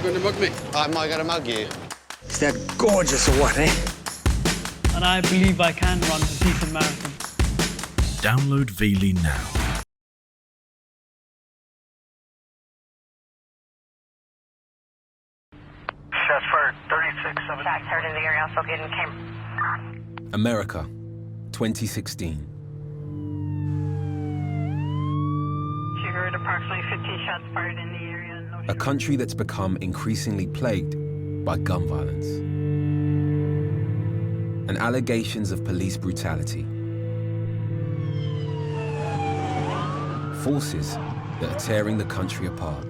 going to mug me? Am I going to mug you? Is that gorgeous or what, eh? And I believe I can run a decent marathon. Download Veely now. Shots fired, 36-7. Shots heard in the area, also getting camera. America, 2016. She heard approximately 15 shots fired in the area. A country that's become increasingly plagued by gun violence and allegations of police brutality. Forces that are tearing the country apart.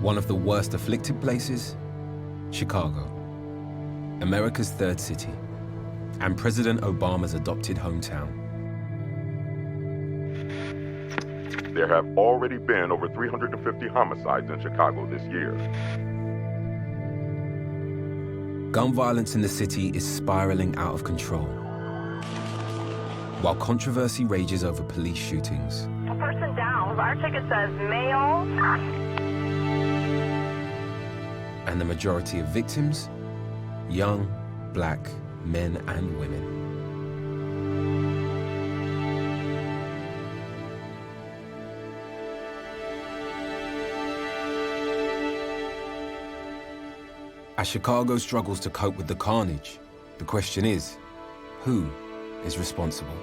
One of the worst afflicted places, Chicago, America's third city, and President Obama's adopted hometown. There have already been over 350 homicides in Chicago this year. Gun violence in the city is spiraling out of control, while controversy rages over police shootings. A person down. Our ticket says male. And the majority of victims, young, black men and women. As Chicago struggles to cope with the carnage, the question is, who is responsible?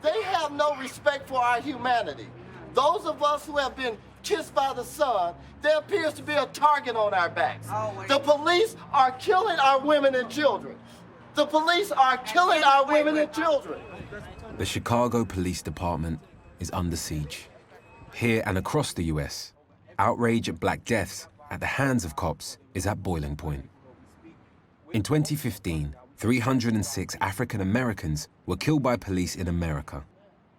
They have no respect for our humanity. Those of us who have been kissed by the sun, there appears to be a target on our backs. The police are killing our women and children. The police are killing our women and children. The Chicago Police Department is under siege. Here and across the US, outrage at black deaths at the hands of cops is at boiling point. In 2015, 306 African Americans were killed by police in America,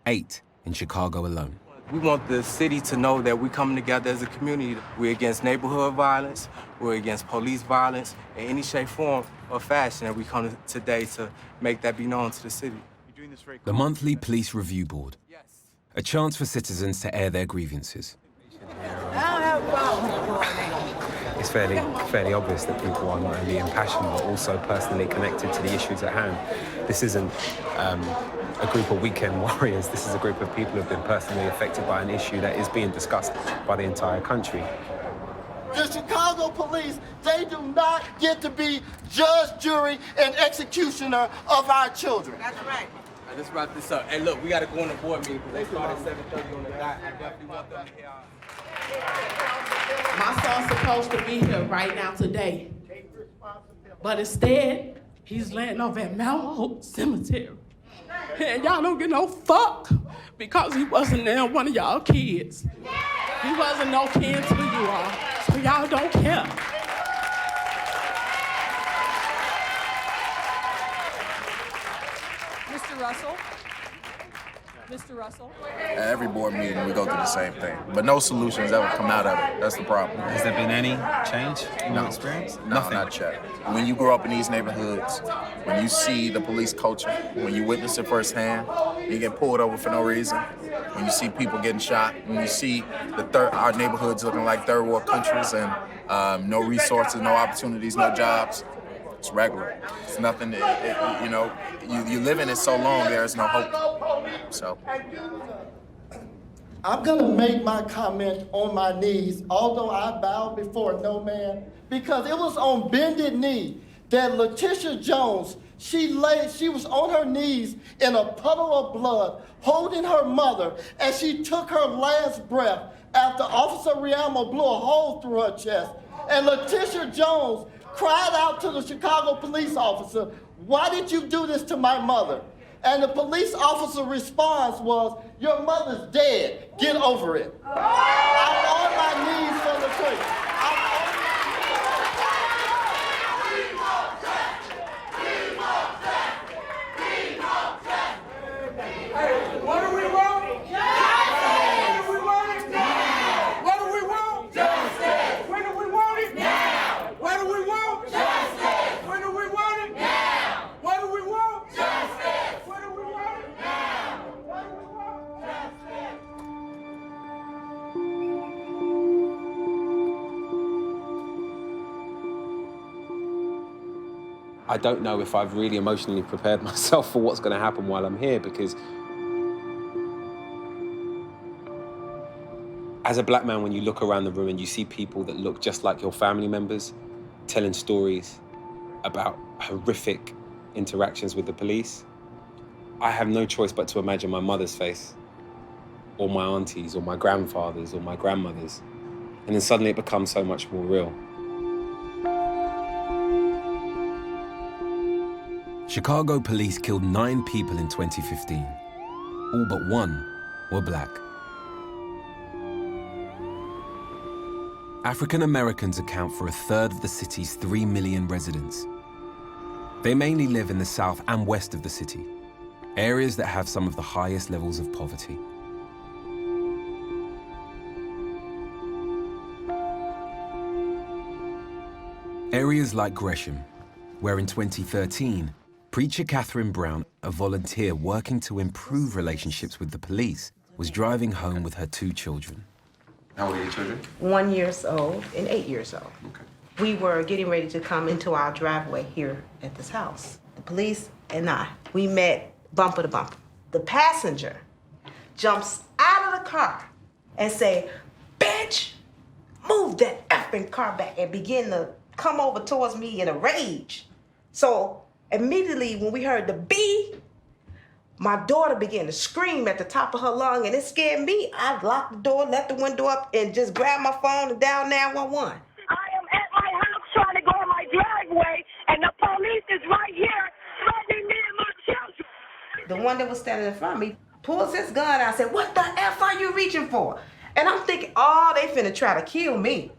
8 in Chicago alone. We want the city to know that we're coming together as a community. We're against neighborhood violence, we're against police violence in any shape, form, or fashion, and we come today to make that be known to the city. The monthly Police Review Board, a chance for citizens to air their grievances. It's fairly obvious that people are not only impassioned but also personally connected to the issues at hand. This isn't a group of weekend warriors. This is a group of people who have been personally affected by an issue that is being discussed by the entire country. The Chicago police, they do not get to be judge, jury, and executioner of our children. That's right. Let's wrap this up. Hey, look, we got to go on the board meeting because they start at 7:30 on the dot. I definitely want them to hear My son's supposed to be here right now today, but instead, he's laying over at Mount Hope Cemetery. And y'all don't get no fuck because he wasn't there, one of y'all kids. He wasn't no kin to you all, so y'all don't care. Mr. Russell? Mr. Russell? At every board meeting, we go through the same thing, but no solutions ever come out of it. That's the problem. Has there been any change in your experience? No, Nothing. not yet. When you grow up in these neighborhoods, when you see the police culture, when you witness it firsthand, you get pulled over for no reason, when you see people getting shot, when you see our neighborhoods looking like third world countries and no resources, no opportunities, no jobs, it's regular. It's nothing, you live in it so long, there is no hope. So. I'm gonna make my comment on my knees, although I bow before no man, because it was on bended knee that Letitia Jones, she was on her knees in a puddle of blood, holding her mother, as she took her last breath after Officer Riamo blew a hole through her chest. And Letitia Jones cried out to the Chicago police officer, "Why did you do this to my mother?" And the police officer response was, "Your mother's dead. Get over it." I'm on my knees for Letitia. What do we want? Justice! What do we want it now? What do we want? Justice! When do we want it? Now! What do we want? Justice! I don't know if I've really emotionally prepared myself for what's going to happen while I'm here, because as a black man, when you look around the room and you see people that look just like your family members telling stories about horrific interactions with the police, I have no choice but to imagine my mother's face, or my aunties, or my grandfathers, or my grandmothers. And then suddenly it becomes so much more real. Chicago police killed 9 people in 2015. All but 1 were black. African Americans account for 1/3 of the city's 3 million residents. They mainly live in the south and west of the city, areas that have some of the highest levels of poverty. Areas like Gresham, where in 2013, preacher Catherine Brown, a volunteer working to improve relationships with the police, was driving home with her 2 children. How old are your children? 1 year old and 8 years old. Okay. We were getting ready to come into our driveway here at this house. The police and I, we met bumper to bumper. The passenger jumps out of the car and say, "Bitch, move that effing car back," and begin to come over towards me in a rage. So immediately when we heard the B, my daughter began to scream at the top of her lung, and it scared me. I locked the door, left the window up, and just grabbed my phone and dialed 911. I am at my house trying to go in my driveway, and the police is right here threatening me and my children. The one that was standing in front of me pulls his gun out and said, "What the F are you reaching for?" And I'm thinking, oh, they finna try to kill me.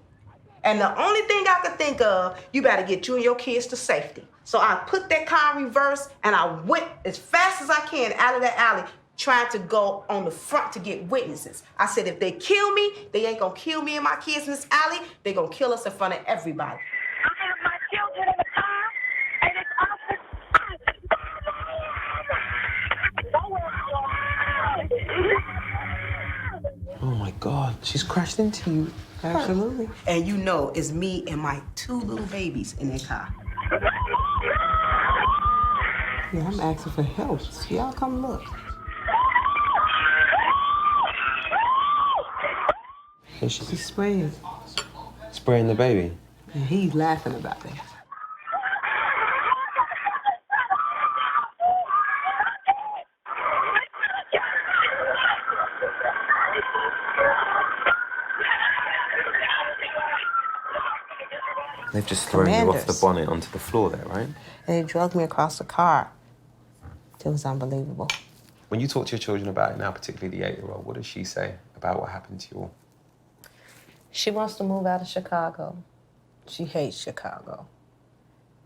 And the only thing I could think of, you better get you and your kids to safety. So I put that car in reverse and I went as fast as I can out of that alley, trying to go on the front to get witnesses. I said, if they kill me, they ain't gonna kill me and my kids in this alley. They gonna kill us in front of everybody. I have my children in the car, and it's Oh my God, she's crashed into you. Absolutely. And you know, it's me and my 2 little babies in that car. Yeah, I'm asking for help. Y'all come look. And she's spraying. Spraying the baby? And he's laughing about it. They've just thrown you off the bonnet onto the floor there, right? And they dragged me across the car. It was unbelievable. When you talk to your children about it now, particularly the 8-year-old, what does she say about what happened to you all? She wants to move out of Chicago. She hates Chicago.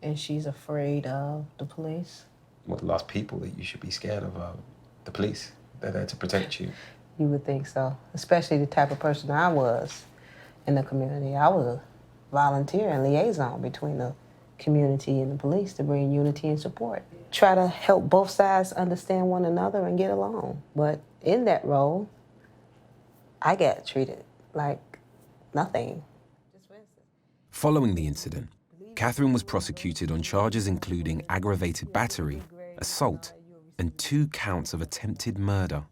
And she's afraid of the police. Well, the last people that you should be scared of are the police. They're there to protect you. You would think so, especially the type of person I was in the community. I was a volunteer and liaison between the community and the police to bring unity and support. Try to help both sides understand one another and get along. But in that role, I got treated like nothing. Following the incident, Catherine was prosecuted on charges including aggravated battery, assault, and 2 counts of attempted murder.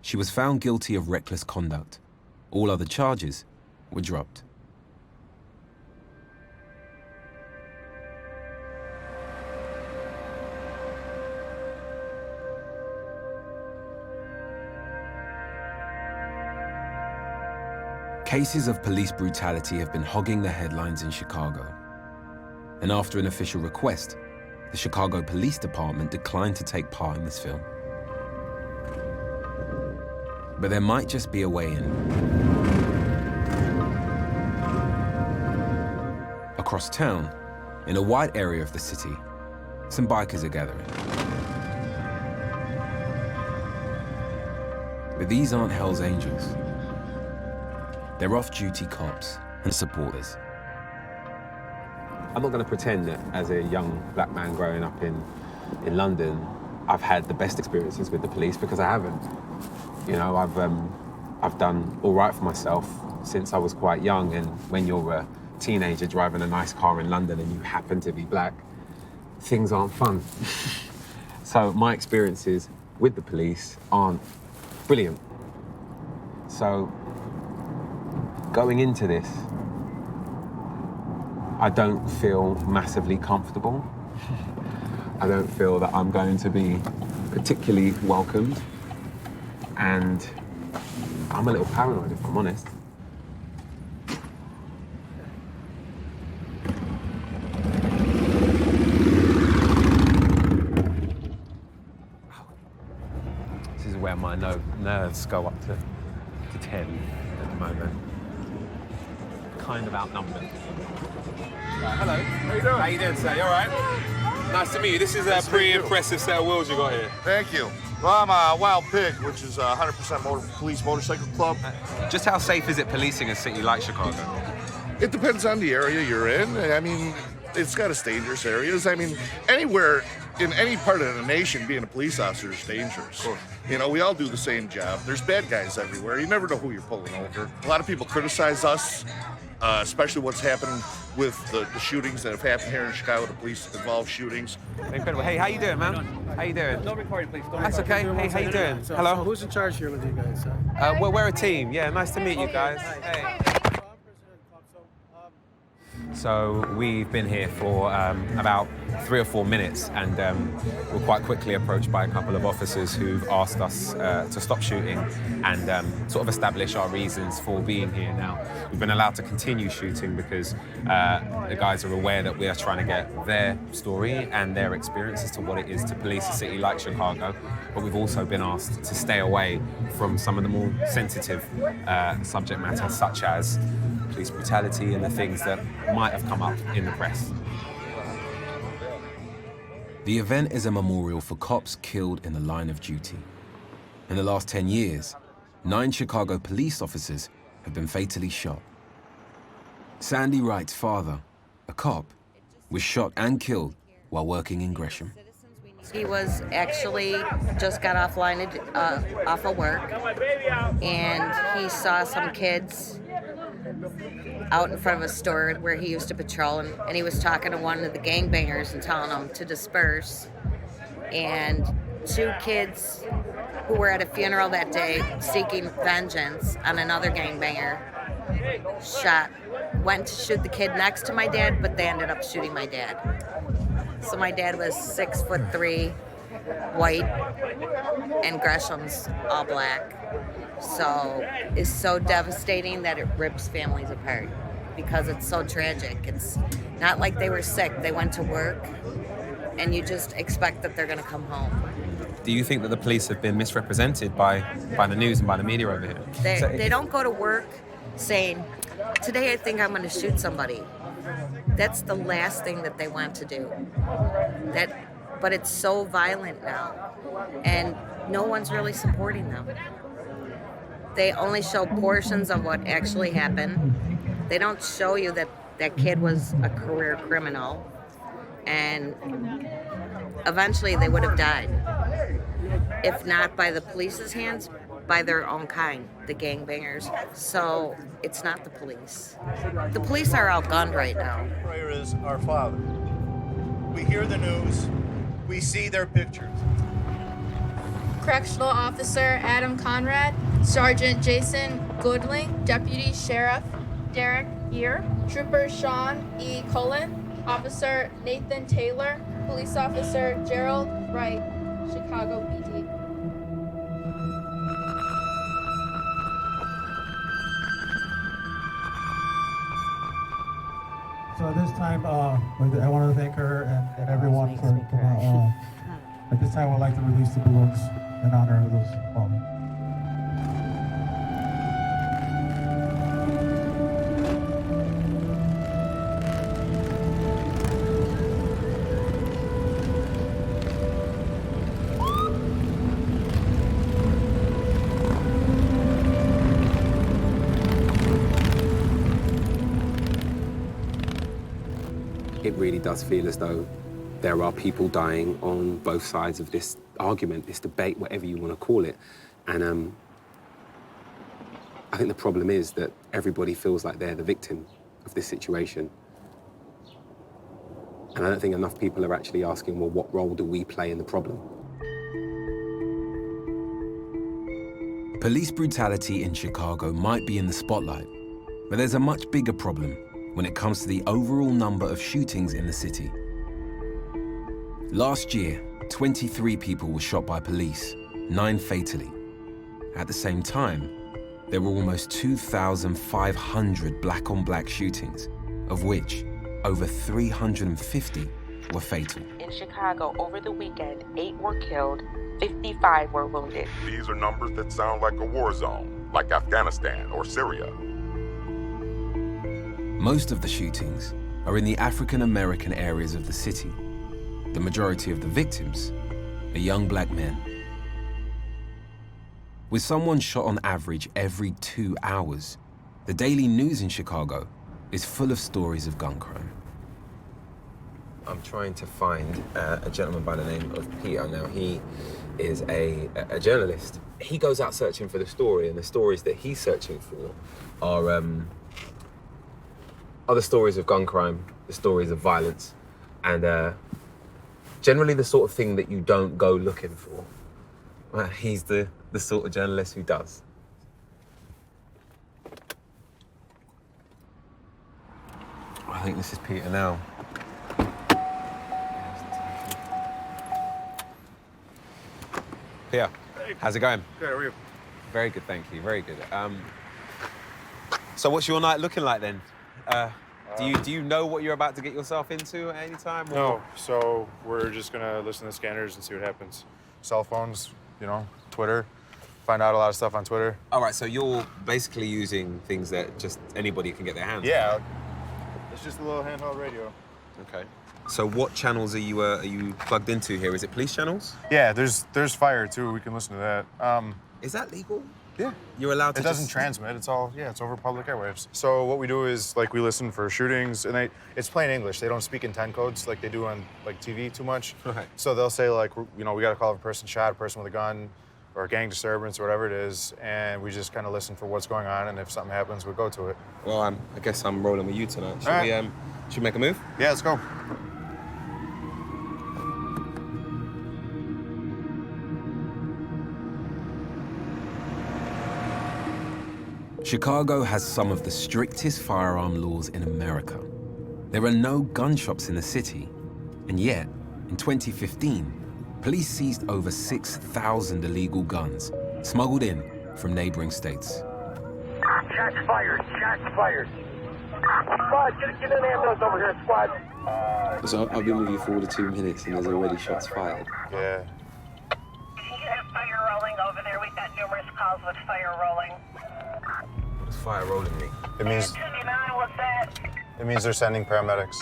She was found guilty of reckless conduct. All other charges were dropped. Cases of police brutality have been hogging the headlines in Chicago. And after an official request, the Chicago Police Department declined to take part in this film. But there might just be a way in. Across town, in a wide area of the city, some bikers are gathering. But these aren't Hell's Angels. They're off-duty cops and supporters. I'm not going to pretend that as a young black man growing up in London, I've had the best experiences with the police, because I haven't. You know, I've done all right for myself since I was quite young, and when you're teenager driving a nice car in London and you happen to be black, things aren't fun. So my experiences with the police aren't brilliant. So going into this, I don't feel massively comfortable. I don't feel that I'm going to be particularly welcomed. And I'm a little paranoid, if I'm honest. This is where my nerves go up to 10 at the moment. Kind of outnumbered. Hello. How you doing? How you doing, sir? You all right? Nice to meet you. This is a pretty impressive set of wheels you got here. Thank you. Well, I'm a Wild Pig, which is a 100% police motorcycle club. Just how safe is it policing a city like Chicago? It depends on the area you're in. I mean, it's got its dangerous areas. I mean, anywhere in any part of the nation, being a police officer is dangerous. You know, we all do the same job. There's bad guys everywhere. You never know who you're pulling over. A lot of people criticize us, especially what's happened with the shootings that have happened here in Chicago, the police-involved shootings. Incredible. Hey, how you doing, man? How you doing? No recording, please. That's okay. Hey, how you doing? Hello? So who's in charge here with you guys? We're a team. Yeah, nice to meet you guys. Hey. So we've been here for about 3 or 4 minutes, and we're quite quickly approached by a couple of officers who've asked us to stop shooting and sort of establish our reasons for being here now. We've been allowed to continue shooting because the guys are aware that we are trying to get their story and their experience as to what it is to police a city like Chicago, but we've also been asked to stay away from some of the more sensitive subject matter, such as police brutality and the things that might have come up in the press. The event is a memorial for cops killed in the line of duty. In the last 10 years, 9 Chicago police officers have been fatally shot. Sandy Wright's father, a cop, was shot and killed while working in Gresham. He was actually just got off of work, and he saw some kids out in front of a store where he used to patrol, and he was talking to one of the gangbangers and telling them to disperse. And 2 kids who were at a funeral that day seeking vengeance on another gangbanger went to shoot the kid next to my dad, but they ended up shooting my dad. So my dad was 6'3", white, and Gresham's all black. So it's so devastating that it rips families apart because it's so tragic. It's not like they were sick. They went to work, and you just expect that they're going to come home. Do you think that the police have been misrepresented by the news and by the media over here? They don't go to work saying, today I think I'm going to shoot somebody. That's the last thing that they want to do. But it's so violent now, and no one's really supporting them. They only show portions of what actually happened. They don't show you that that kid was a career criminal, and eventually they would have died. If not by the police's hands, by their own kind, the gangbangers. So it's not the police. The police are outgunned right now. Prayer is our Father. We hear the news, we see their pictures. Correctional Officer Adam Conrad, Sergeant Jason Goodling, Deputy Sheriff Derek Ear, Trooper Sean E. Cullen, Officer Nathan Taylor, Police Officer Gerald Wright, Chicago PD. So at this time, I want to thank her and everyone for at this time, I'd like to release the balloons in honor of those fallen. It really does feel as though there are people dying on both sides of this argument, this debate, whatever you want to call it. And I think the problem is that everybody feels like they're the victim of this situation. And I don't think enough people are actually asking, well, what role do we play in the problem? Police brutality in Chicago might be in the spotlight, but there's a much bigger problem when it comes to the overall number of shootings in the city. Last year, 23 people were shot by police, 9 fatally. At the same time, there were almost 2,500 black-on-black shootings, of which over 350 were fatal. In Chicago, over the weekend, 8 were killed, 55 were wounded. These are numbers that sound like a war zone, like Afghanistan or Syria. Most of the shootings are in the African-American areas of the city. The majority of the victims are young black men. With someone shot on average every 2 hours, the daily news in Chicago is full of stories of gun crime. I'm trying to find a gentleman by the name of Peter. Now, he is a journalist. He goes out searching for the story, and the stories that he's searching for are the stories of gun crime, the stories of violence, and generally the sort of thing that you don't go looking for. He's the sort of journalist who does. I think this is Peter now. Peter, how's it going? Good, how are you? Very good, thank you, very good. So what's your night looking like then? Do you know what you're about to get yourself into at any time? Or? No, so we're just gonna listen to the scanners and see what happens. Cell phones, you know, Twitter, find out a lot of stuff on Twitter. All right, so you're basically using things that just anybody can get their hands on? Yeah, it's just a little handheld radio. Okay. So what channels are you plugged into here? Is it police channels? Yeah, there's fire too. We can listen to that. Is that legal? Yeah. You're allowed to. It doesn't transmit. It's all it's over public airwaves. So what we do is like we listen for shootings, and it's plain English. They don't speak in 10 codes like they do on like TV too much. Right. So they'll say like, you know, we got to call if a person shot, a person with a gun, or a gang disturbance, or whatever it is, and we just kind of listen for what's going on, and if something happens, we go to it. Well, I guess I'm rolling with you tonight. Should we make a move? Yeah, let's go. Chicago has some of the strictest firearm laws in America. There are no gun shops in the city, and yet, in 2015, police seized over 6,000 illegal guns, smuggled in from neighboring states. Shots fired, shots fired. Squad, get an ambulance over here, squad. So I've been with you for all the 2 minutes and there's already shots fired. Yeah. You have fire rolling over there. We've got numerous calls with fire rolling. What does fire rolling mean? It means 229, what's that? it means they're sending paramedics.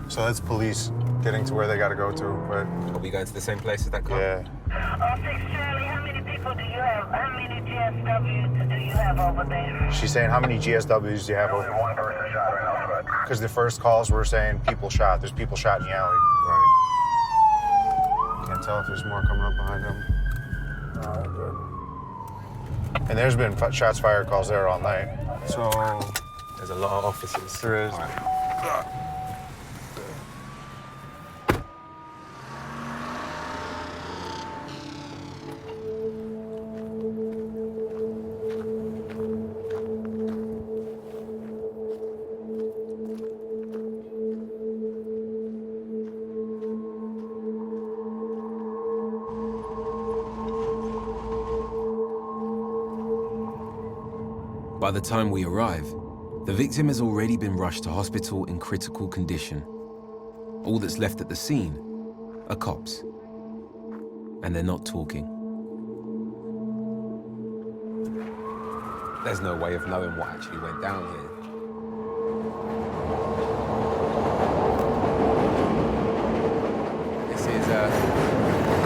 So that's police getting to where they got to go to. But are we going to the same place as that car? Yeah. 06 Charlie, how many people do you have? How many GSWs do you have over there? She's saying, how many GSWs do you have over there? One person shot right now, but because the first calls were saying people shot. There's people shot in the alley. Right. Can't tell if there's more coming up behind them. And there's been shots fired calls there all night. So there's a lot of officers. There is. By the time we arrive, the victim has already been rushed to hospital in critical condition. All that's left at the scene are cops. And they're not talking. There's no way of knowing what actually went down here. This is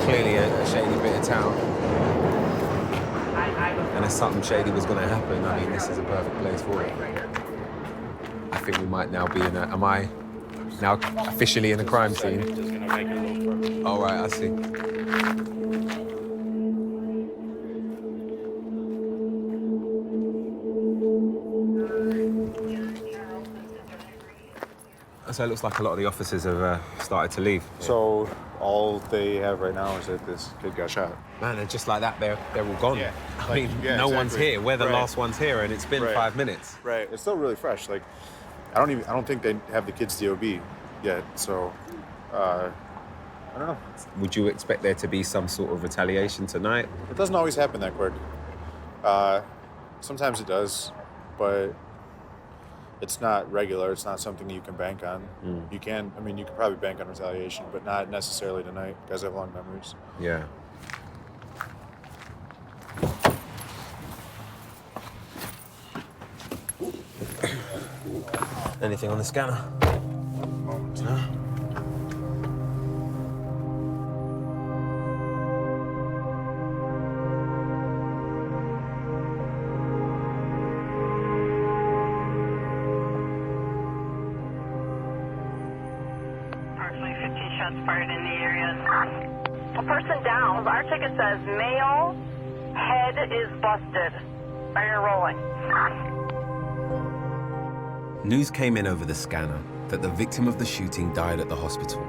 clearly a shady bit of town. And if something shady was going to happen, I mean, this is a perfect place for it. I think we might now be in a... Am I now officially in a crime scene? All right, I see. So it looks like a lot of the officers have started to leave. So all they have right now is that this kid got shot. Man, and just like that, they're all gone. Yeah. I mean, no one's here. We're the last ones here, and it's been 5 minutes. Right. It's still really fresh. Like, I don't think they have the kid's DOB yet. So, I don't know. Would you expect there to be some sort of retaliation tonight? It doesn't always happen that quick. Sometimes it does, but it's not regular. It's not something you can bank on. You can, I mean, you could probably bank on retaliation, but not necessarily tonight. Guys have long memories. Yeah. Anything on the scanner? No? Approximately 15 shots fired in the area. A person down. Our ticket says male, head is busted. Fire rolling. News came in over the scanner that the victim of the shooting died at the hospital.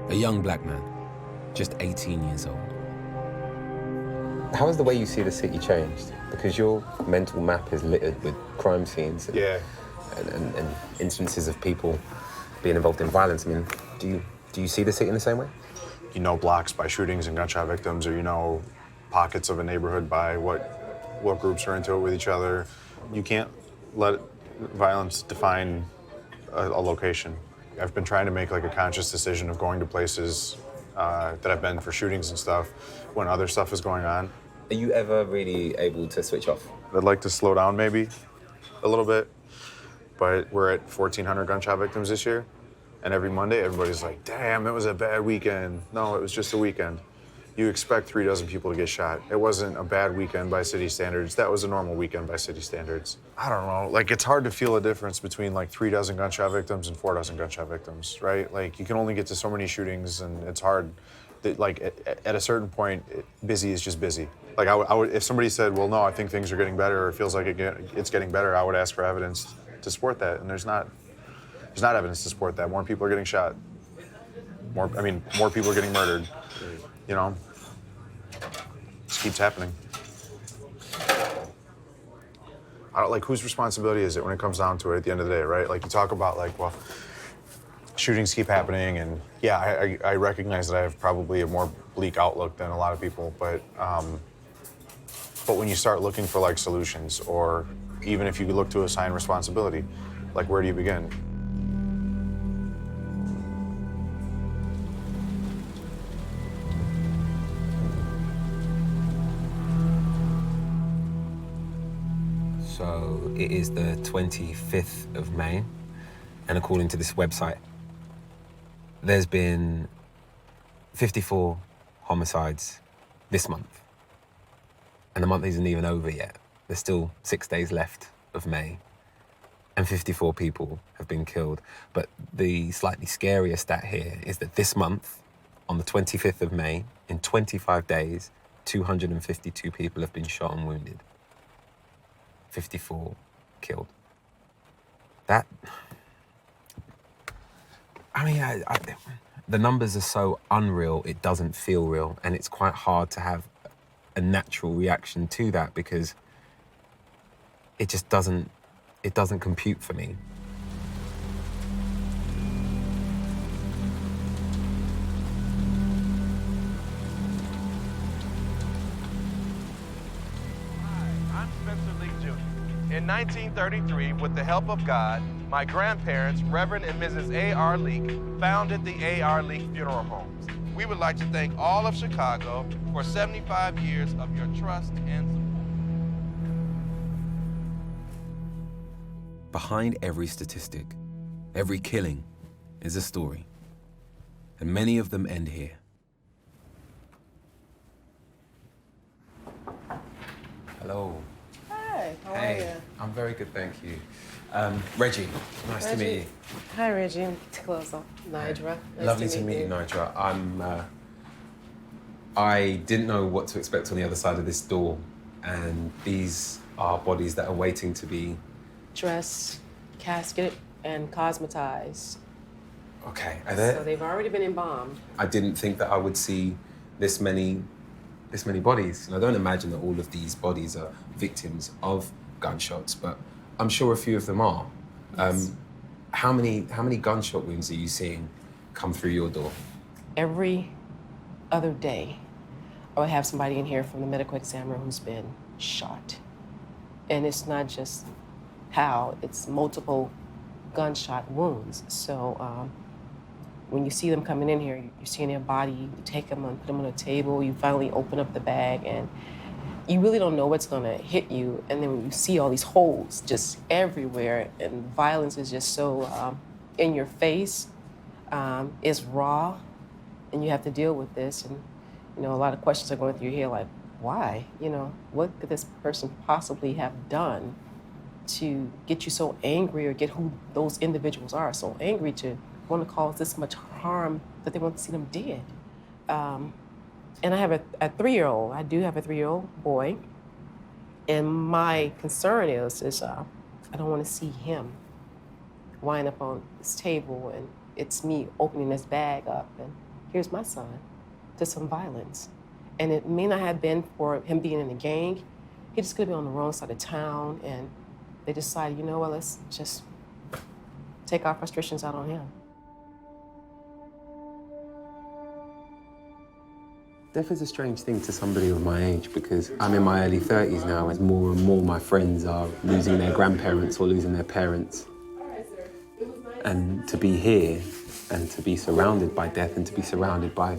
A young black man, just 18 years old. How has the way you see the city changed? Because your mental map is littered with crime scenes and instances of people being involved in violence. I mean, do you see the city in the same way? You know blocks by shootings and gunshot victims, or you know pockets of a neighborhood by what groups are into it with each other. You can't let violence define a location. I've been trying to make like a conscious decision of going to places that I've been for shootings and stuff when other stuff is going on. Are you ever really able to switch off? I'd like to slow down maybe a little bit, but we're at 1,400 gunshot victims this year, and every Monday everybody's like, damn, it was a bad weekend. No, it was just a weekend. You expect 36 people to get shot. It wasn't a bad weekend by city standards. That was a normal weekend by city standards. I don't know, like it's hard to feel a difference between like 36 gunshot victims and 4 gunshot victims, right? Like you can only get to so many shootings and it's hard. Like at a certain point, busy is just busy. Like I would, if somebody said, well, no, I think things are getting better or it feels like it's getting better, I would ask for evidence to support that. And there's not evidence to support that. More people are getting shot. More people are getting murdered. You know, just keeps happening. I don't, like, whose responsibility is it when it comes down to it at the end of the day, right? Like, you talk about, like, well, shootings keep happening, and yeah, I recognize that I have probably a more bleak outlook than a lot of people, but when you start looking for, like, solutions, or even if you look to assign responsibility, like, where do you begin? So it is the 25th of May, and according to this website, there's been 54 homicides this month. And the month isn't even over yet. There's still 6 days left of May, and 54 people have been killed. But the slightly scarier stat here is that this month, on the 25th of May, in 25 days, 252 people have been shot and wounded. 54 killed. That, I mean, the numbers are so unreal, it doesn't feel real, and it's quite hard to have a natural reaction to that because it just doesn't compute for me. In 1933, with the help of God, my grandparents, Reverend and Mrs. A.R. Leak, founded the A.R. Leak Funeral Homes. We would like to thank all of Chicago for 75 years of your trust and support. Behind every statistic, every killing, is a story. And many of them end here. Hello. Hi, how are you? I'm very good, thank you. Reggie, nice to meet you. Hi, Reggie. Close up. Nidra. Nice Lovely to meet you, Nidra. I didn't know what to expect on the other side of this door, and these are bodies that are waiting to be dressed, casketed, and cosmetized. Okay. So they've already been embalmed. I didn't think that I would see this many bodies. And I don't imagine that all of these bodies are victims of gunshots, but I'm sure a few of them are. Yes. How many gunshot wounds are you seeing come through your door? Every other day, I would have somebody in here from the medical examiner who's been shot. And it's not just Hal, it's multiple gunshot wounds. So when you see them coming in here, you're seeing their body, you take them and put them on a table, you finally open up the bag, and you really don't know what's gonna hit you. And then when you see all these holes just everywhere, and violence is just so in your face, it's raw, and you have to deal with this. And you know, a lot of questions are going through your head, like, why? You know, what could this person possibly have done to get you so angry, or get who those individuals are so angry to want to cause this much harm that they want to see them dead? And I have a 3-year-old. I do have a 3-year-old boy. And my concern is I don't want to see him wind up on this table, and it's me opening this bag up, and here's my son to some violence. And it may not have been for him being in a gang. He just could have been on the wrong side of town, and they decided, you know what, let's just take our frustrations out on him. Death is a strange thing to somebody of my age, because I'm in my early 30s now, as more and more my friends are losing their grandparents or losing their parents. And to be here and to be surrounded by death, and to be surrounded by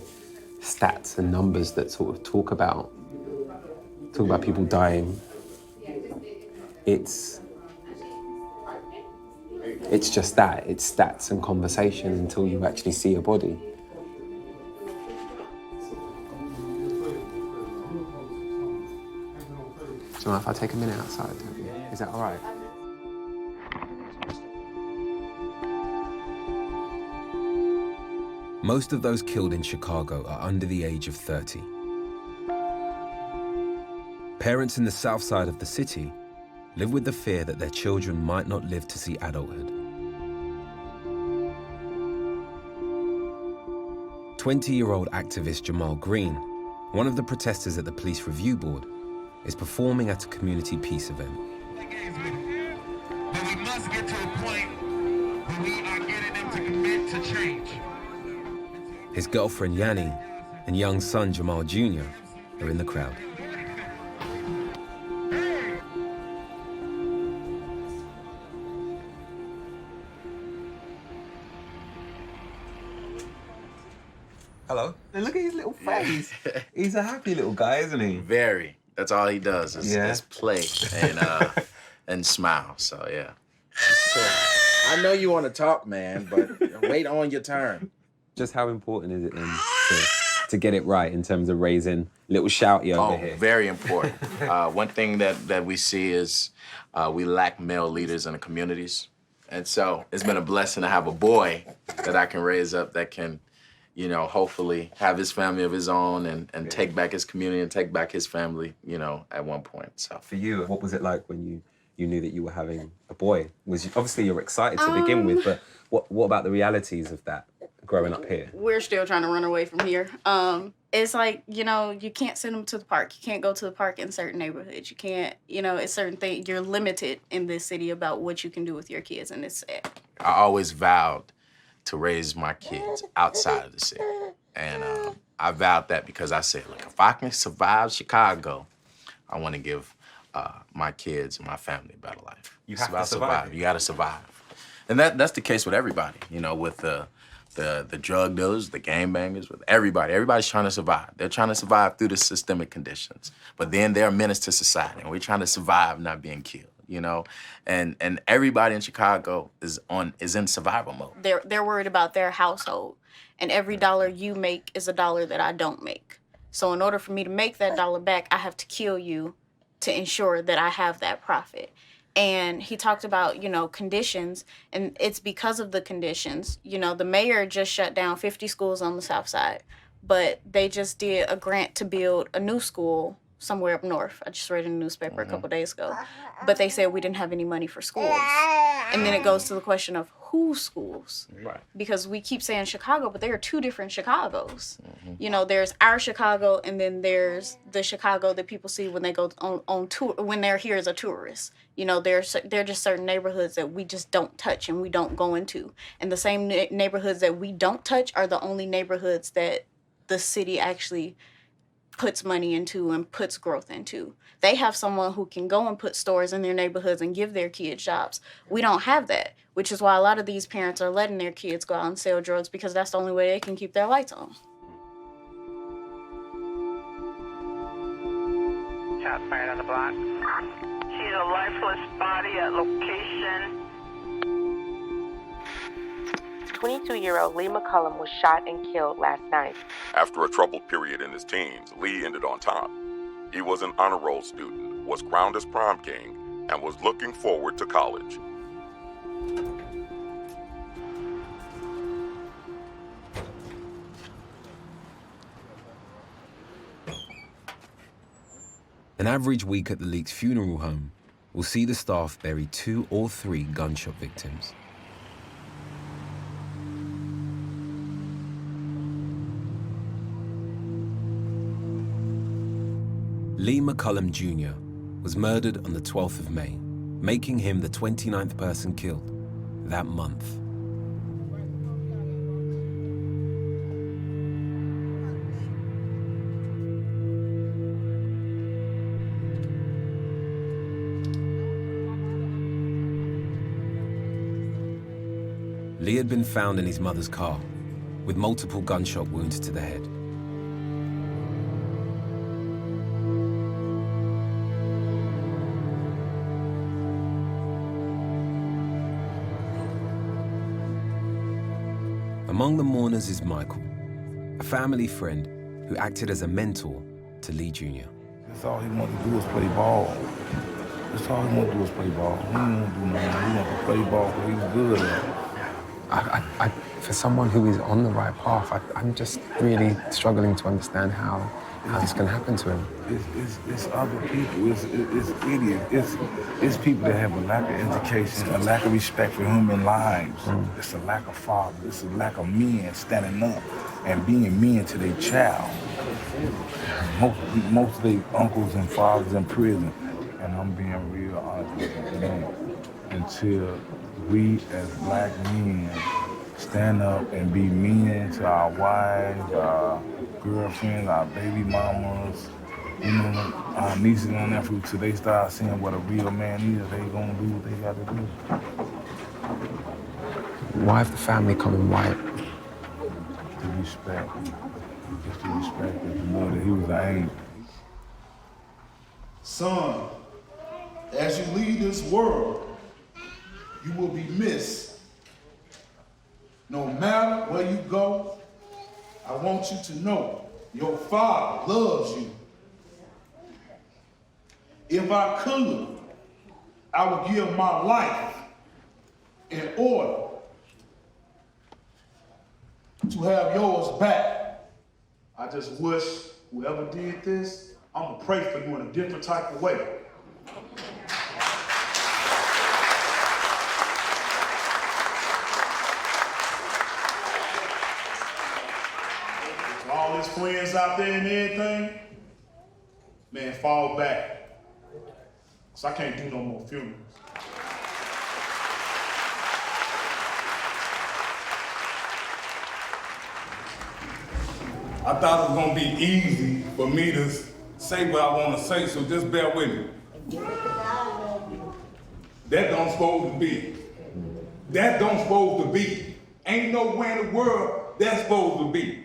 stats and numbers that sort of talk about people dying, it's just that. It's stats and conversation until you actually see a body. Do you mind if I take a minute outside? Is that all right? Most of those killed in Chicago are under the age of 30. Parents in the south side of the city live with the fear that their children might not live to see adulthood. 20-year-old activist Jamal Green, one of the protesters at the police review board, is performing at a community peace event. But we must get to a point where we are getting them to commit to change. His girlfriend Yanni and young son Jamal Jr. are in the crowd. Hello. Look at his little face. He's a happy little guy, isn't he? Very. That's all he does is play and smile. So yeah. So, I know you want to talk, man, but wait on your turn. Just how important is it then to get it right in terms of raising little shouty over here? Very important. One thing that we see is we lack male leaders in the communities. And so it's been a blessing to have a boy that I can raise up that can, you know, hopefully have his family of his own and take back his community and take back his family, you know, at one point. So for you, what was it like when you knew that you were having a boy? Obviously you're excited to begin with, but what about the realities of that growing up here? We're still trying to run away from here. It's like, you know, you can't send them to the park. You can't go to the park in certain neighborhoods. You can't, you know, it's certain things. You're limited in this city about what you can do with your kids, and it's sad. I always vowed to raise my kids outside of the city. And I vowed that because I said, look, if I can survive Chicago, I want to give my kids and my family a better life. You have to survive. You got to survive. And that's the case with everybody, you know, with the drug dealers, the gangbangers, with everybody. Everybody's trying to survive. They're trying to survive through the systemic conditions. But then they're a menace to society, and we're trying to survive not being killed, you know? And everybody in Chicago is in survival mode. They're worried about their household, and every dollar you make is a dollar that I don't make. So in order for me to make that dollar back, I have to kill you to ensure that I have that profit. And he talked about, you know, conditions, and it's because of the conditions. You know, the mayor just shut down 50 schools on the south side, but they just did a grant to build a new school somewhere up north. I just read in the newspaper a couple days ago. But they said we didn't have any money for schools. And then it goes to the question of whose schools? Right. Because we keep saying Chicago, but there are two different Chicagos. You know, there's our Chicago, and then there's the Chicago that people see when they go on tour, when they're here as a tourist. You know, there are just certain neighborhoods that we just don't touch and we don't go into. And the same neighborhoods that we don't touch are the only neighborhoods that the city actually puts money into and puts growth into. They have someone who can go and put stores in their neighborhoods and give their kids jobs. We don't have that, which is why a lot of these parents are letting their kids go out and sell drugs, because that's the only way they can keep their lights on. Shots fired on the block. She's a lifeless body at location. 22-year-old Lee McCullum was shot and killed last night. After a troubled period in his teens, Lee ended on top. He was an honor roll student, was crowned as prom king, and was looking forward to college. An average week at the Leak's funeral home will see the staff bury 2 or 3 gunshot victims. Lee McCullum Jr. was murdered on the 12th of May, making him the 29th person killed that month. Lee had been found in his mother's car with multiple gunshot wounds to the head. Among the mourners is Michael, a family friend who acted as a mentor to Lee Jr. That's all he wanted to do was play ball. That's all he wanted to do was play ball. He didn't want to do nothing. He wanted to play ball because he was good at it. For someone who is on the right path, I'm just really struggling to understand how this can happen to him. It's other people. It's idiots. It's people that have a lack of education, a lack of respect for human lives. It's a lack of fathers. It's a lack of men standing up and being men to their child. Most of their uncles and fathers in prison. And I'm being real honest with you, man. Until we as black men stand up and be men to our wives, our girlfriends, our baby mamas, you know, our nieces and nephews, till they start seeing what a real man is, they gonna do what they gotta do. Why have the family come in white? The respect. Just the respect that you know that he was an angel. Son, as you leave this world, you will be missed. No matter where you go, I want you to know your father loves you. If I could, I would give my life in order to have yours back. I just wish whoever did this, I'm gonna pray for you in a different type of way. All his friends out there and everything, man, fall back. So I can't do no more funerals. I thought it was gonna be easy for me to say what I wanna say, so just bear with me. That don't supposed to be. That don't supposed to be. Ain't nowhere in the world that's supposed to be.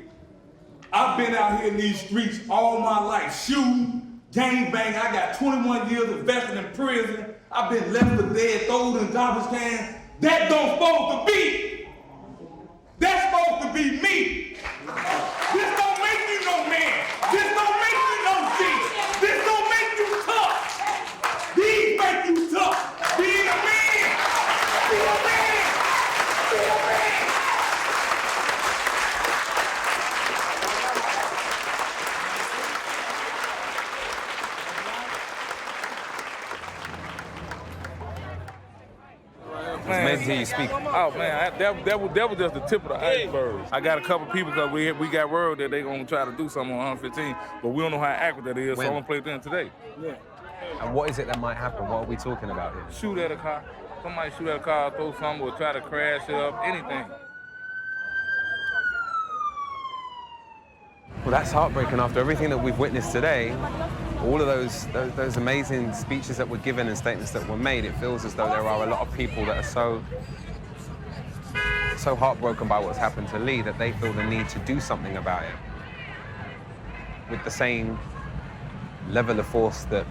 I've been out here in these streets all my life, shooting, gang banging. I got 21 years invested in prison. I've been left for dead, thrown in garbage cans. That don't supposed to be. That's supposed to be me. This don't make you no man. This don't make you no G. This don't make you tough. These make you tough. Be a man. Be a man. Be a man. hear you speak. Oh man, that was just the tip of the iceberg. I got a couple people because we got word that they gonna try to do something on 115, but we don't know how accurate that is, so I'm gonna play them today. Yeah. And what is it that might happen? What are we talking about here? Shoot at a car. Somebody shoot at a car, throw something, or try to crash it up, anything. Well, that's heartbreaking after everything that we've witnessed today. All of those amazing speeches that were given and statements that were made, it feels as though there are a lot of people that are so heartbroken by what's happened to Lee that they feel the need to do something about it with the same level of force that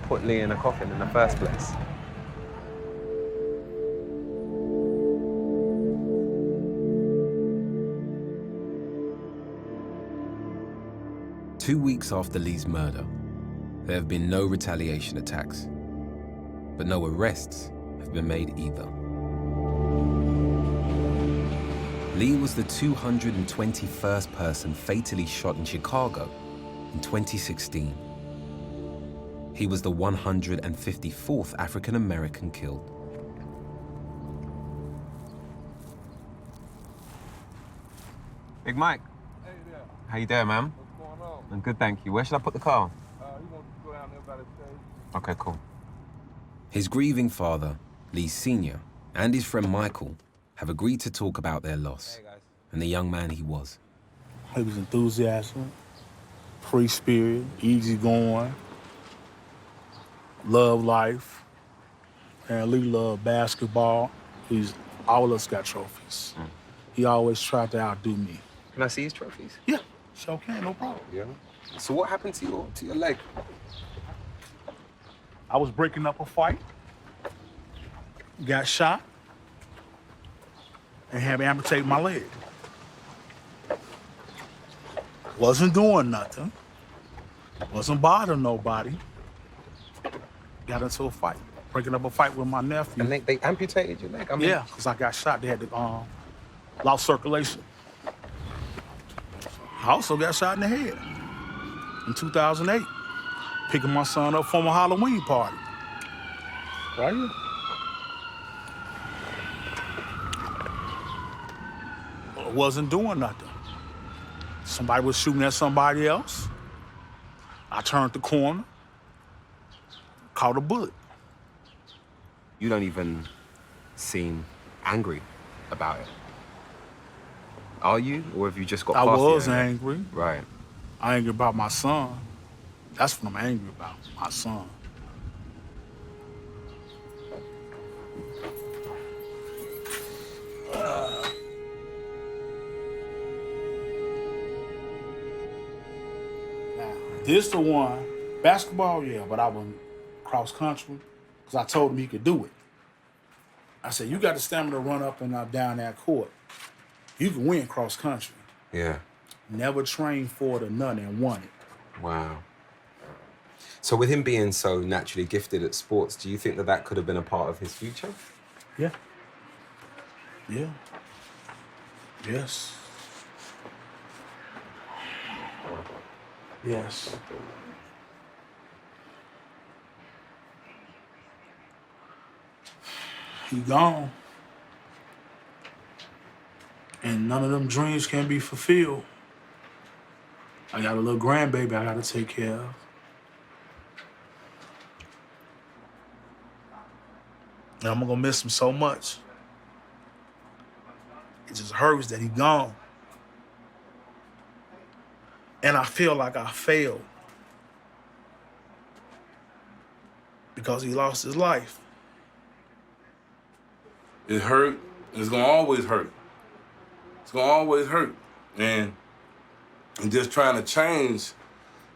put Lee in a coffin in the first place. Two weeks after Lee's murder, there have been no retaliation attacks, but no arrests have been made either. Lee was the 221st person fatally shot in Chicago in 2016. He was the 154th African American killed. Big Mike. Hey there. How you doing, man? What's going on? I'm good, thank you. Where should I put the car? You want to go down there by the stage? Okay, cool. His grieving father, Lee Sr., and his friend Michael have agreed to talk about their loss and the young man he was. He was enthusiastic, free spirit, easygoing, loved life, and Lee loved basketball. All of us got trophies. He always tried to outdo me. Can I see his trophies? Yeah, sure can, no problem. Yeah. So what happened to your leg? I was breaking up a fight, got shot, and had to amputate my leg. Wasn't doing nothing. Wasn't bothering nobody. Got into a fight, breaking up a fight with my nephew. And they amputated your leg? I mean... Yeah, because I got shot. They had to lost circulation. I also got shot in the head in 2008, picking my son up from a Halloween party. Right here. I wasn't doing nothing. Somebody was shooting at somebody else. I turned the corner, caught a bullet. You don't even seem angry about it. Are you? Or have you just got past I the was anger? angry. Right. I'm angry about my son. That's what I'm angry about, my son. Now, this the one, basketball, yeah, but I went cross country because I told him he could do it. I said, you got the stamina to run up and down that court. You can win cross country. Yeah. Never trained for it or nothing and won it. Wow. So with him being so naturally gifted at sports, do you think that could have been a part of his future? Yeah. Yeah. Yes. Yes. He gone. And none of them dreams can be fulfilled. I got a little grandbaby I gotta take care of. And I'm gonna miss him so much. It just hurts that he gone. And I feel like I failed because he lost his life. It hurt. It's gonna always hurt. It's gonna always hurt. And just trying to change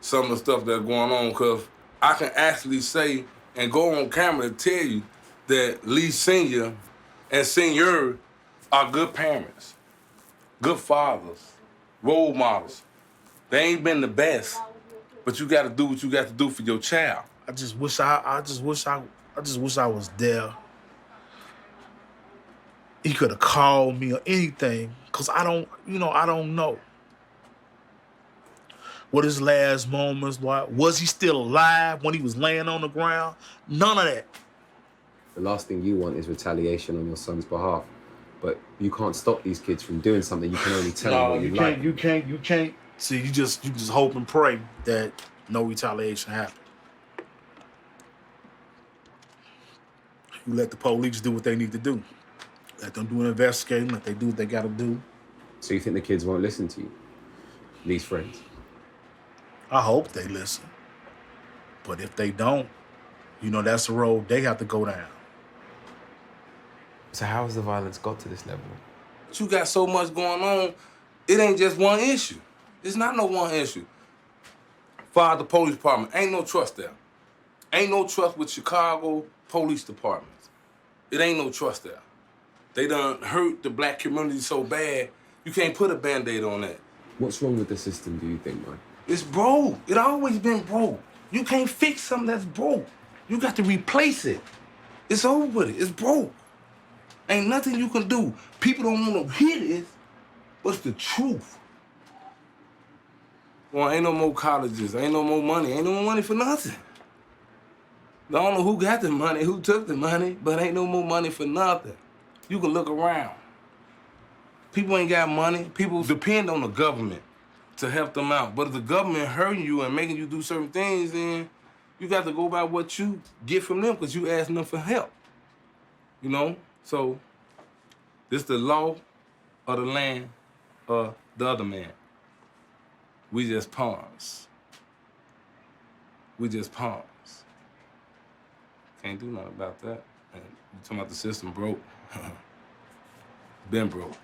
some of the stuff that's going on, because I can actually say and go on camera to tell you that Lee Sr. and Sr. are good parents, good fathers, role models. They ain't been the best, but you gotta do what you got to do for your child. I just wish I was there. He could have called me or anything, because I don't know what his last moments were. Was he still alive when he was laying on the ground? None of that. The last thing you want is retaliation on your son's behalf. But you can't stop these kids from doing something. You can only tell them what you like. You can't. See, you just hope and pray that no retaliation happens. You let the police do what they need to do. Let them do an investigating, let they do what they gotta do. So you think the kids won't listen to you? These friends? I hope they listen. But if they don't, that's the road they have to go down. So how has the violence got to this level? But you got so much going on, it ain't just one issue. It's not no one issue. Fire the police department, ain't no trust there. Ain't no trust with Chicago police departments. It ain't no trust there. They done hurt the black community so bad, you can't put a Band-Aid on that. What's wrong with the system, do you think, Mike? It's broke. It always been broke. You can't fix something that's broke. You got to replace it. It's over with it. It's broke. Ain't nothing you can do. People don't want to hear this, but it's the truth. Well, ain't no more colleges. Ain't no more money. Ain't no more money for nothing. I don't know who got the money, who took the money, but ain't no more money for nothing. You can look around. People ain't got money. People depend on the government to help them out. But if the government hurting you and making you do certain things, then you got to go by what you get from them because you asking them for help. So this the law of the land of the other man. We just pawns. We just pawns. Can't do nothing about that. And you talking about the system broke. Been broke.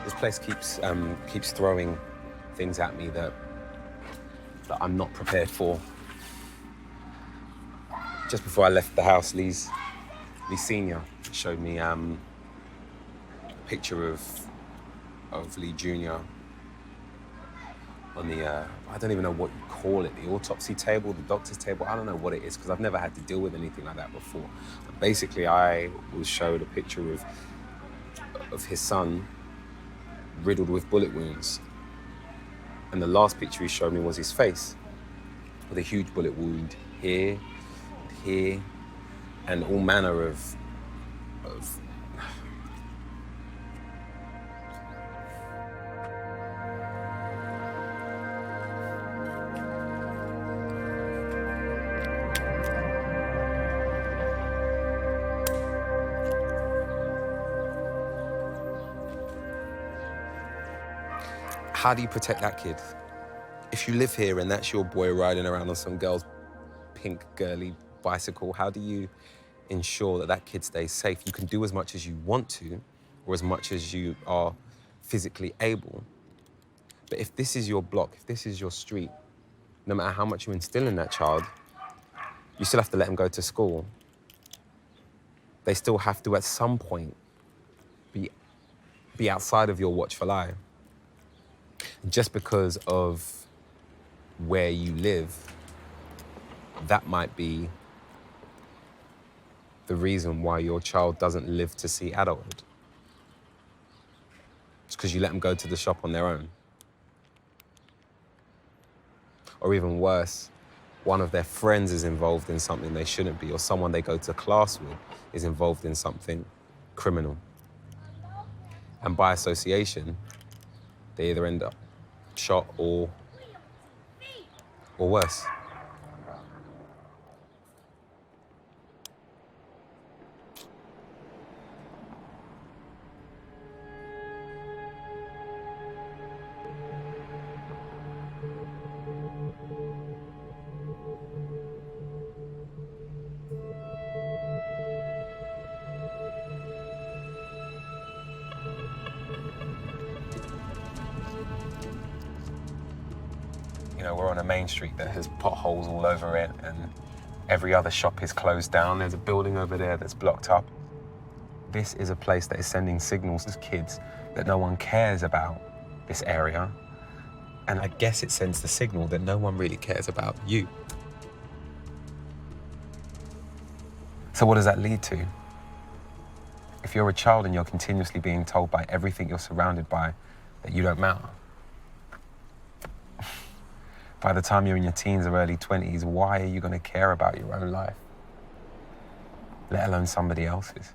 This place keeps throwing things at me that I'm not prepared for. Just before I left the house, Lee Senior showed me a picture of Lee Jr. on the I don't even know what you call it, the autopsy table, the doctor's table. I don't know what it is because I've never had to deal with anything like that before. But basically, I was showed a picture of his son riddled with bullet wounds. And the last picture he showed me was his face with a huge bullet wound here, and all manner of How do you protect that kid? If you live here and that's your boy riding around on some girl's pink girly bicycle, how do you ensure that that kid stays safe? You can do as much as you want to, or as much as you are physically able. But if this is your block, if this is your street, no matter how much you instill in that child, you still have to let them go to school. They still have to, at some point, be outside of your watchful eye. Just because of where you live, that might be the reason why your child doesn't live to see adulthood. It's because you let them go to the shop on their own. Or even worse, one of their friends is involved in something they shouldn't be, or someone they go to class with is involved in something criminal. And by association, they either end up shot or worse. know, we're on a main street that has potholes all over it and every other shop is closed down. There's a building over there that's blocked up. This is a place that is sending signals to kids that no one cares about this area. And I guess it sends the signal that no one really cares about you. So what does that lead to? If you're a child and you're continuously being told by everything you're surrounded by that you don't matter, by the time you're in your teens or early 20s, why are you going to care about your own life, let alone somebody else's?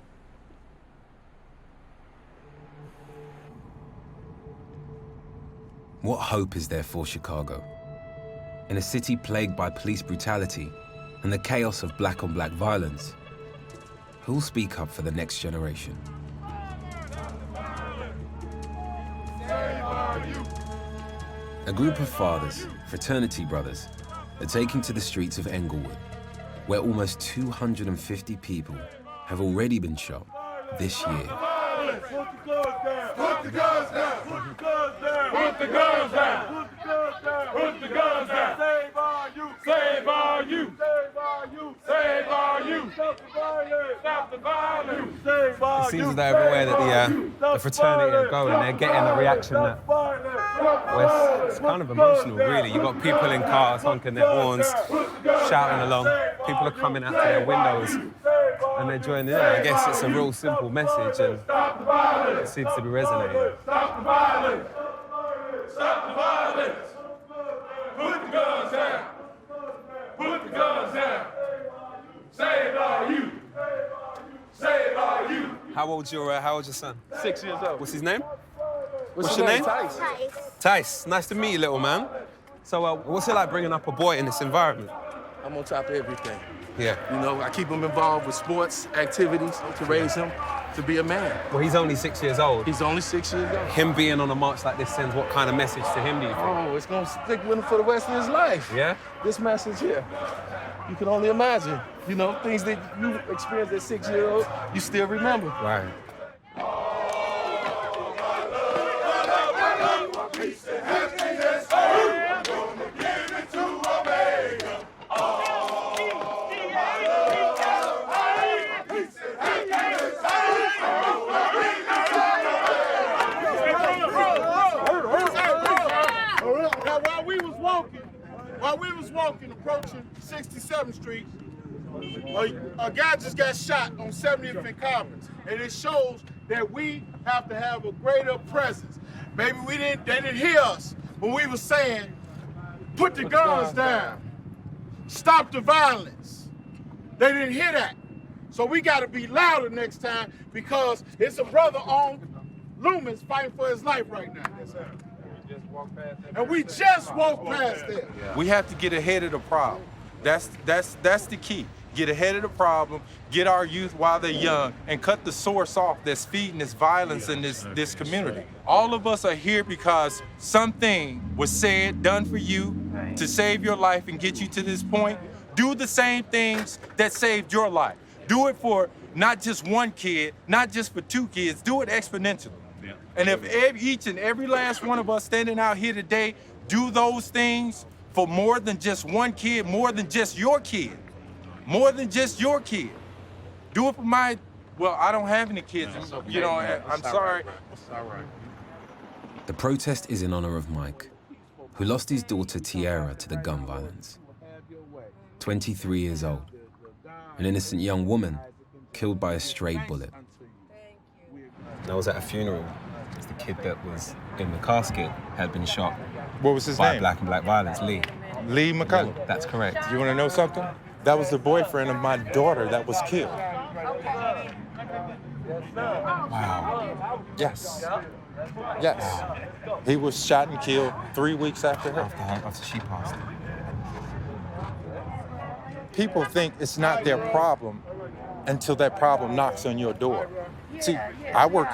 What hope is there for Chicago? In a city plagued by police brutality and the chaos of black-on-black violence, who'll speak up for the next generation? A group of fathers, fraternity brothers, are taking to the streets of Englewood, where almost 250 people have already been shot this year. Put the guns down! Put the guns down! Put the guns down! Put the guns down! Save our youth! Save our youth! Save our youth! Save our youth! Stop the violence! Stop the violence! Save our youth! It seems that everywhere that the fraternity are going, they're getting a reaction that it's kind of emotional, really. You've got people in cars honking their horns, shouting along. People are coming out to their windows and they're joining in. I guess it's a real simple message and it seems to be resonating. Stop the violence! Stop the violence! Put the guns down! Put the guns down! Save our youth! Save our youth! How old's your son? 6 years old. What's his name? What's your name? Tice. Tice. Nice to meet you, little man. So what's it like bringing up a boy in this environment? I'm on top of everything. Yeah. You know, I keep him involved with sports activities to raise him to be a man. Well, he's only 6 years old. He's only 6 years old. Him being on a march like this sends what kind of message to him, do you think? Oh, it's gonna stick with him for the rest of his life. Yeah? This message here. You can only imagine. You know, things that you experienced at 6 years old, you still remember. Right. While we was walking, approaching 67th Street, a guy just got shot on 70th and Commons, and it shows that we have to have a greater presence. Maybe they didn't hear us when we were saying, put the guns down, stop the violence. They didn't hear that. So we got to be louder next time because it's a brother on Lumens fighting for his life right now. And we just walked past there. We have to get ahead of the problem. That's the key. Get ahead of the problem, get our youth while they're young, and cut the source off that's feeding this violence in this community. All of us are here because something was said, done for you to save your life and get you to this point. Do the same things that saved your life. Do it for not just one kid, not just for two kids, do it exponentially. And if each and every last one of us standing out here today do those things for more than just one kid, more than just your kid, more than just your kid. Do it for my, well, I don't have any kids, you know, I'm sorry. It's all right. The protest is in honor of Mike, who lost his daughter Tiara to the gun violence. 23 years old, an innocent young woman killed by a stray bullet. I was at a funeral. The kid that was in the casket had been shot. What was his by name? black and black violence, Lee. Lee McCullough. Yeah, that's correct. You want to know something? That was the boyfriend of my daughter that was killed. Wow. Yes. Yes. He was shot and killed 3 weeks after her. After she passed. People think it's not their problem until that problem knocks on your door. See, I work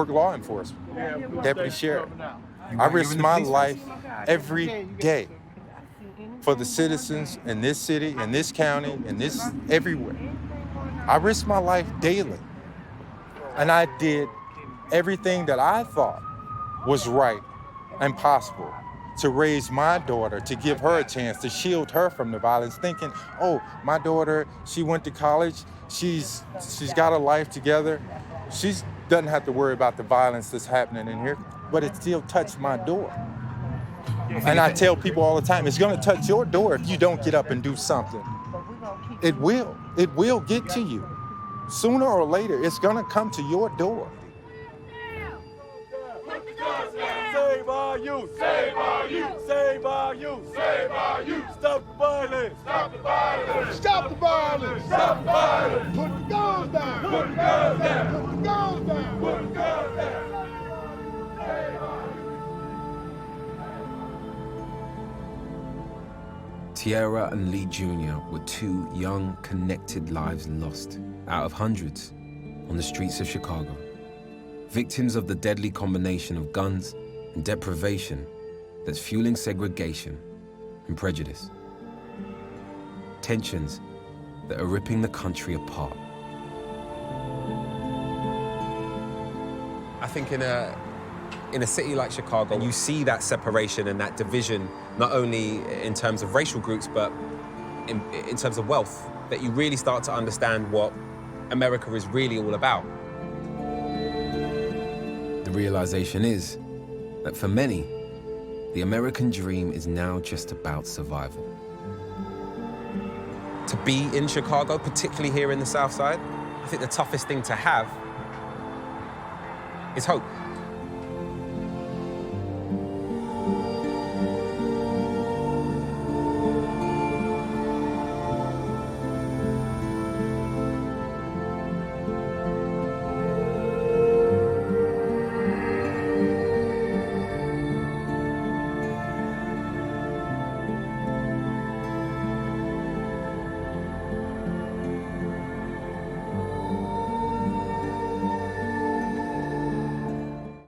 law enforcement, deputy sheriff. I risk my life every day for the citizens in this city, in this county, in this everywhere. I risk my life daily. And I did everything that I thought was right and possible to raise my daughter, to give her a chance, to shield her from the violence, thinking, oh, my daughter, she went to college, she's got a life together, she doesn't have to worry about the violence that's happening in here, but it still touched my door. And I tell people all the time, it's gonna touch your door if you don't get up and do something. It will get to you. Sooner or later, it's gonna come to your door. Save our youth! Save our youth! Save our youth! Save our youth! Stop the violence! Stop the violence! Stop the violence! Stop the violence! Put the guns down! Put the guns down! Put the guns down! Put the guns down! Tierra and Lee Jr. were two young, connected lives lost out of hundreds on the streets of Chicago. Victims of the deadly combination of guns and deprivation that's fueling segregation and prejudice. Tensions that are ripping the country apart. I think in a city like Chicago, you see that separation and that division, not only in terms of racial groups, but in terms of wealth, that you really start to understand what America is really all about. The realization is that for many, the American dream is now just about survival. To be in Chicago, particularly here in the South Side, I think the toughest thing to have is hope.